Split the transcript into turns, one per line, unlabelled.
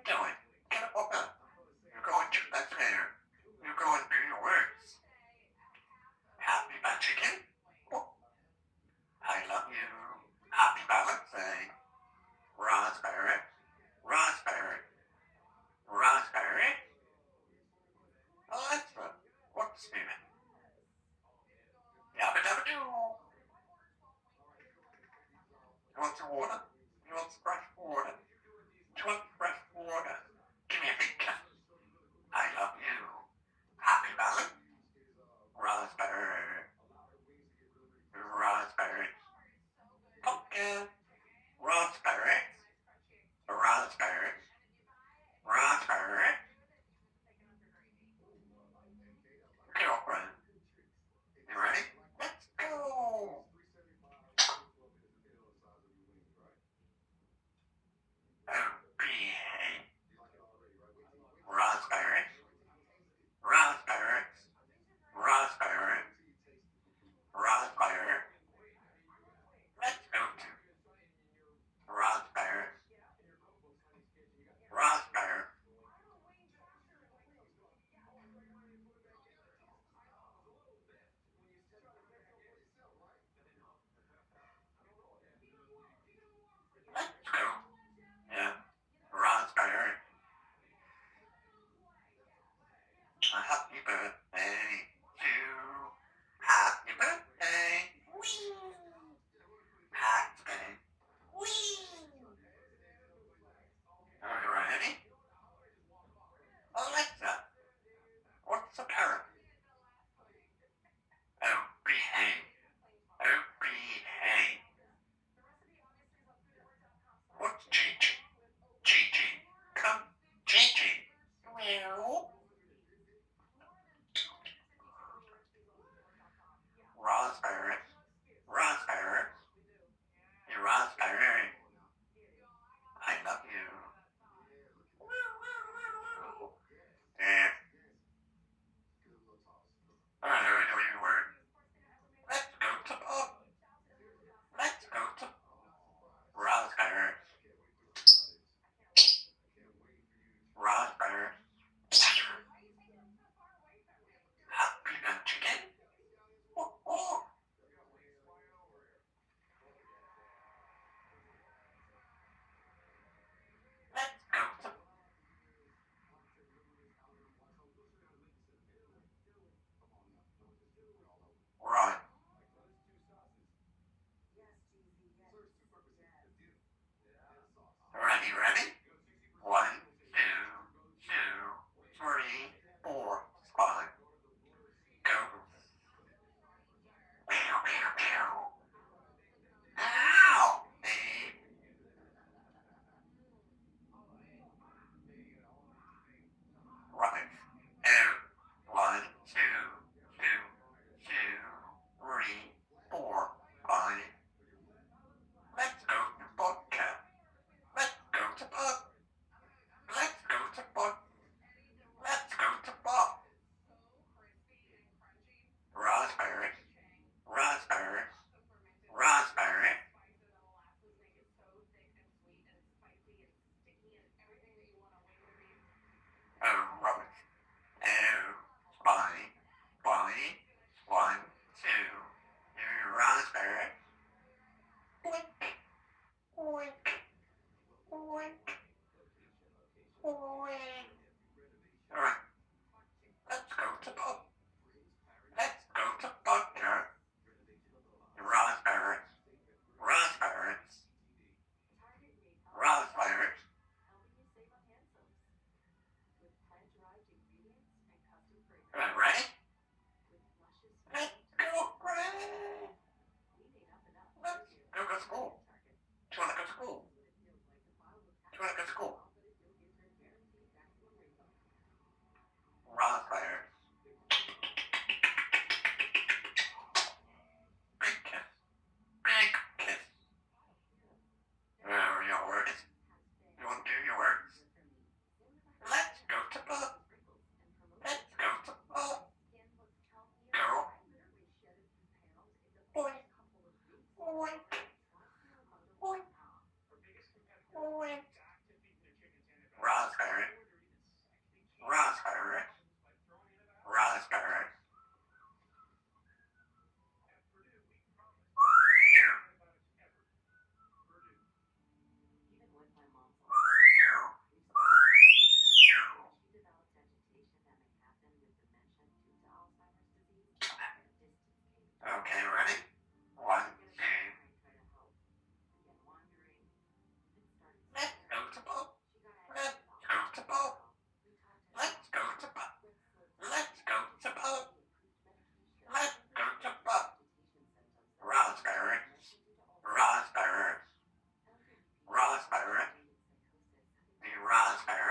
doing? Get up. You're going to that there. You're going to your words. Happy about chicken? I love you. Happy balancing. Raspberry. Raspberry. Raspberry. Alexa, what's Symon? Yabba dabba doo. You want some water? You want some fresh water? Do you want fresh water? Give me a big cup. I love you. Happy balance. Raspberry. Raspberry. Pumpkin. Raspberry. Raspberry. Raspberry. Girlfriend. You ready? Let's go. Okay. Raspberry. Raspberry. Raspberry. Raspberry. Let's go to raspberry. Raspberry. Let's go. Yeah. Raspberry. A happy birthday to happy birthday. Whee! Happy. Whee! Are you ready? Alexa, what's a parrot? Oh, behave. Oh, behave. What's Gigi? Gigi. Come, Gigi. Meow. Raspberry. Raspberry. You raspberry. I love you. Yeah. I don't know your word. Let's go to Bob. Let's go to raspberry. Raspberry. Happy gun chicken. Oh, oh. Let's go to Run. Ready? 1, 2, 3, 4, 5. Go. Meow, meow, meow. Ow! Babe. Right. 1, 2, 3, 4, 5. Let's go to vodka. Let's go to pub. Let's go to pub. Let's go to pub. Raspberry. Raspberry. Raspberry. Oh, rubbish. Oh, Bonnie. Bonnie. 1, 2. Raspberry. Oink. Oink. Oink. Oink. Alright. Let's go to pub. Let's go to vodka. Raspberries. Raspberries. Raspberries. Ready? Let's go, Granny. Let's go to school. Do you want to go to school? Do you want to go to school? Raspberries. Big kiss. Big kiss. Your words. You want to do your words? Let's go to pub. Let's go to pub. Go. Oink. Oink. Oink. Oink. raspberry.